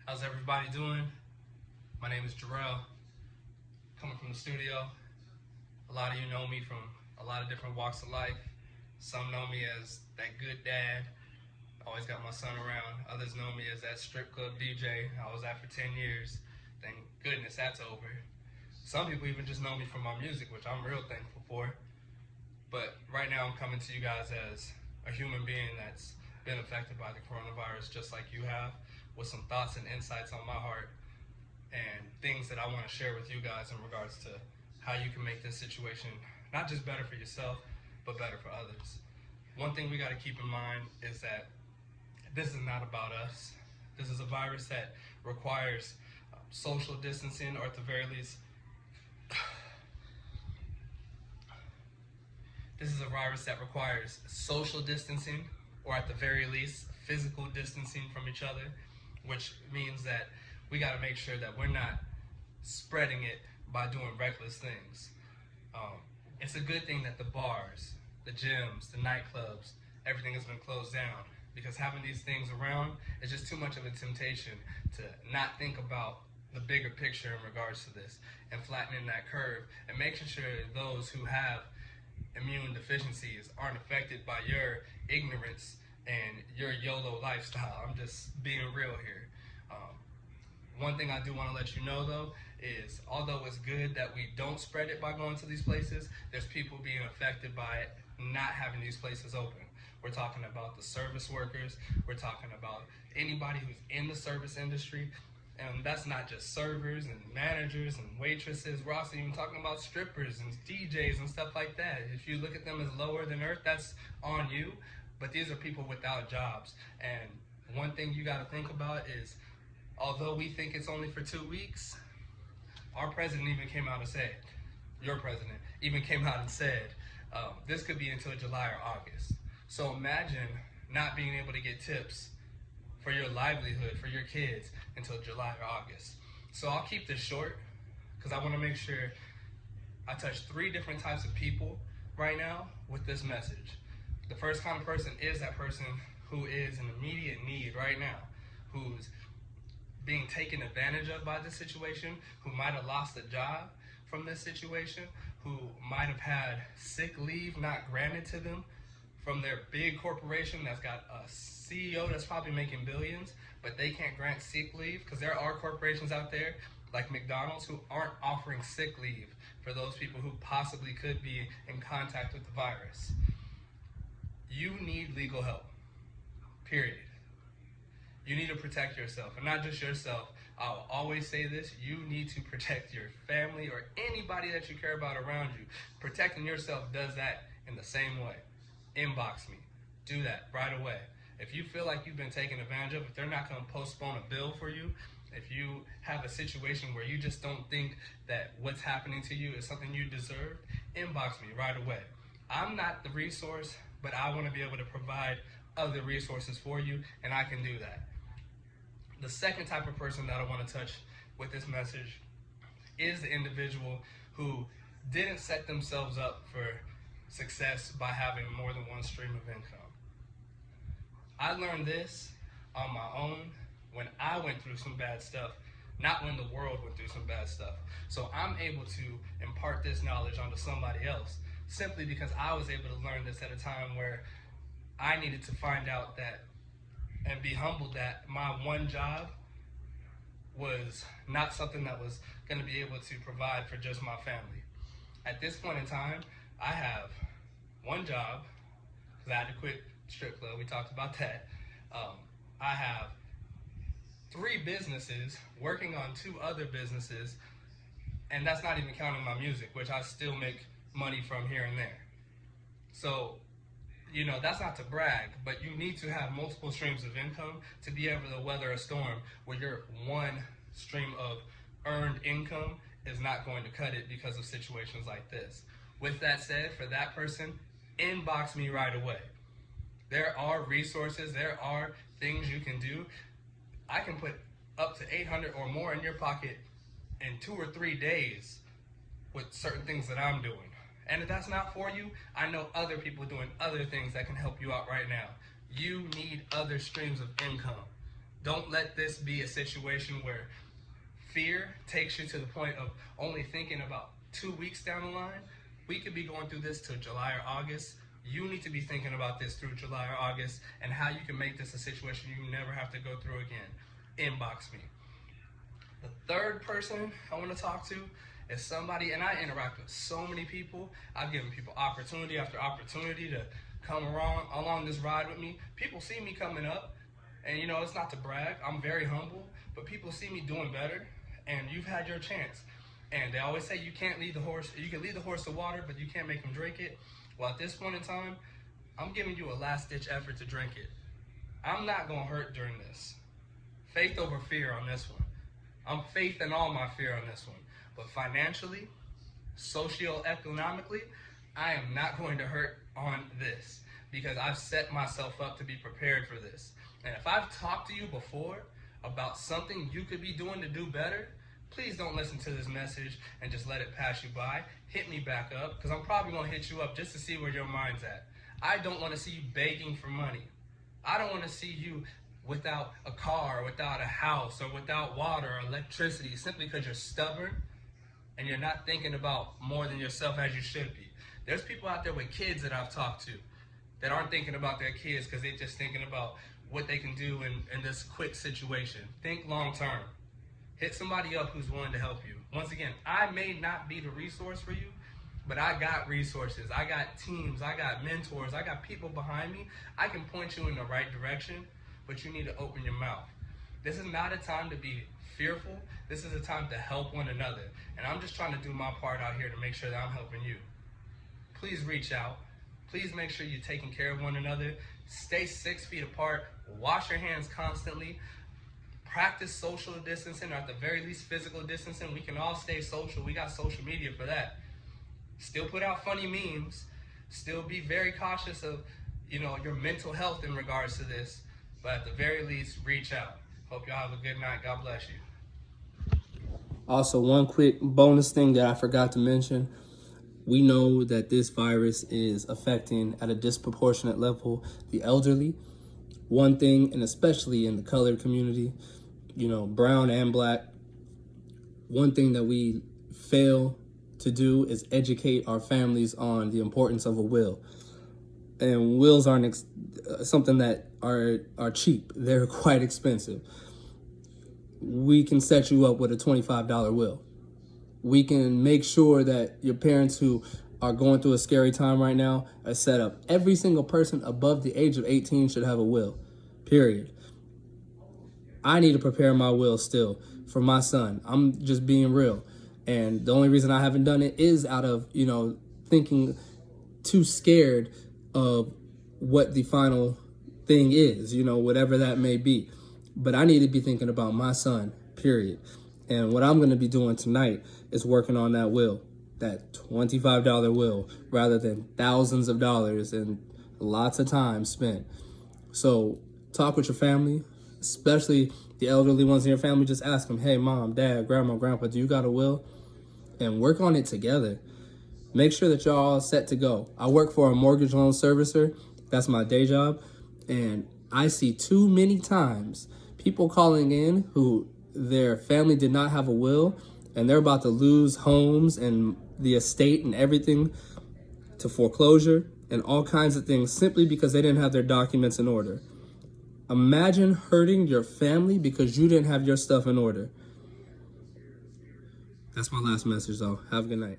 How's everybody doing? My name is Jarrell, coming from the studio. A lot of you know me from a lot of different walks of life. Some know me as that good dad, always got my son around. Others know me as that strip club DJ I was at for 10 years. Thank goodness that's over. Some people even just know me from my music, which I'm real thankful for. But right now I'm coming to you guys as a human being that's been affected by the coronavirus just like you have, with some thoughts and insights on my heart and things that I want to share with you guys in regards to how you can make this situation not just better for yourself, but better for others. One thing we got to keep in mind is that this is not about us. This is a virus that requires social distancing, or at the very least, this is a virus that requires social distancing, or at the very least, physical distancing from each other, which means that we got to make sure that we're not spreading it by doing reckless things. It's a good thing that the bars, the gyms, the nightclubs, everything has been closed down, because having these things around is just too much of a temptation to not think about the bigger picture in regards to this, and flattening that curve and making sure those who have immune deficiencies aren't affected by your ignorance and your YOLO lifestyle. I'm just being real here. One thing I do want to let you know though is, although it's good that we don't spread it by going to these places, there's people being affected by it not having these places open. We're talking about the service workers, we're talking about anybody who's in the service industry, and that's not just servers and managers and waitresses. We're also even talking about strippers and DJs and stuff like that. If you look at them as lower than earth, that's on you, but these are people without jobs. And one thing you got to think about is, although we think it's only for 2 weeks, our president even came out and said, your president even came out and said, this could be until July or August. So imagine not being able to get tips for your livelihood, for your kids, until July or August. So I'll keep this short, because I want to make sure I touch 3 different types of people right now with this message. The first kind of person is that person who is in immediate need right now, who's being taken advantage of by this situation, who might have lost a job from this situation, who might have had sick leave not granted to them from their big corporation that's got a CEO that's probably making billions, but they can't grant sick leave, because there are corporations out there like McDonald's who aren't offering sick leave for those people who possibly could be in contact with the virus. You need legal help, period. You need to protect yourself, and not just yourself. I'll always say this: you need to protect your family or anybody that you care about around you. Protecting yourself does that in the same way. Inbox me. Do that right away. If you feel like you've been taken advantage of, if they're not going to postpone a bill for you, if you have a situation where you just don't think that what's happening to you is something you deserve, inbox me right away. I'm not the resource, but I want to be able to provide other resources for you, and I can do that. The second type of person that I want to touch with this message is the individual who didn't set themselves up for success by having more than one stream of income. I learned this on my own when I went through some bad stuff, not when the world went through some bad stuff. So I'm able to impart this knowledge onto somebody else simply because I was able to learn this at a time where I needed to find out that and be humbled that my one job was not something that was going to be able to provide for just my family. At this point in time, I have one job, because I had to quit strip club. We talked about that. I have 3 businesses, working on 2 other businesses, and that's not even counting my music, which I still make money from here and there. So, you know, that's not to brag, but you need to have multiple streams of income to be able to weather a storm where your one stream of earned income is not going to cut it because of situations like this. With that said, for that person, inbox me right away. There are resources, there are things you can do. I can put up to 800 or more in your pocket in 2 or 3 days with certain things that I'm doing. And if that's not for you, I know other people doing other things that can help you out right now. You need other streams of income. Don't let this be a situation where fear takes you to the point of only thinking about 2 weeks down the line. We could be going through this till July or August. You need to be thinking about this through July or August and how you can make this a situation you never have to go through again. Inbox me. The third person I want to talk to is somebody, and I interact with so many people. I've given people opportunity after opportunity to come along this ride with me. People see me coming up, and you know, it's not to brag. I'm very humble, but people see me doing better, and you've had your chance. And they always say you can't lead the horse. You can lead the horse to water, but you can't make him drink it. Well, at this point in time, I'm giving you a last-ditch effort to drink it. I'm not going to hurt during this. Faith over fear on this one. I'm faith in all my fear on this one. But financially, socioeconomically, I am not going to hurt on this because I've set myself up to be prepared for this. And if I've talked to you before about something you could be doing to do better, please don't listen to this message and just let it pass you by. Hit me back up, because I'm probably going to hit you up just to see where your mind's at. I don't want to see you begging for money. I don't want to see you without a car, without a house, or without water or electricity simply because you're stubborn and you're not thinking about more than yourself as you should be. There's people out there with kids that I've talked to that aren't thinking about their kids because they're just thinking about what they can do in this quick situation. Think long term. Hit somebody up who's willing to help you. Once again, I may not be the resource for you, but I got resources. I got teams. I got mentors. I got people behind me. I can point you in the right direction, but you need to open your mouth. This is not a time to be fearful. This is a time to help one another. And I'm just trying to do my part out here to make sure that I'm helping you. Please reach out. Please make sure you're taking care of one another. Stay 6 feet apart. Wash your hands constantly. Practice social distancing, or at the very least physical distancing. We can all stay social. We got social media for that. Still put out funny memes. Still be very cautious of, your mental health in regards to this. But at the very least, reach out. Hope y'all have a good night. God bless you. Also, one quick bonus thing that I forgot to mention. We know that this virus is affecting at a disproportionate level the elderly. One thing, and especially in the colored community, brown and black, one thing that we fail to do is educate our families on the importance of a will. And wills aren't something that are cheap. They're quite expensive. We can set you up with a $25 will. We can make sure that your parents who are going through a scary time right now are set up. Every single person above the age of 18 should have a will, period. I need to prepare my will still for my son. I'm just being real. And the only reason I haven't done it is out of, thinking too scared of what the final thing is, whatever that may be. But I need to be thinking about my son, period. And what I'm going to be doing tonight is working on that will, that $25 will, rather than thousands of dollars and lots of time spent. So talk with your family, especially the elderly ones in your family. Just ask them, hey, mom, dad, grandma, grandpa, do you got a will? And work on it together. Make sure that y'all all set to go. I work for a mortgage loan servicer. That's my day job. And I see too many times people calling in who their family did not have a will, and they're about to lose homes and the estate and everything to foreclosure and all kinds of things simply because they didn't have their documents in order. Imagine hurting your family because you didn't have your stuff in order. That's my last message, though. Have a good night.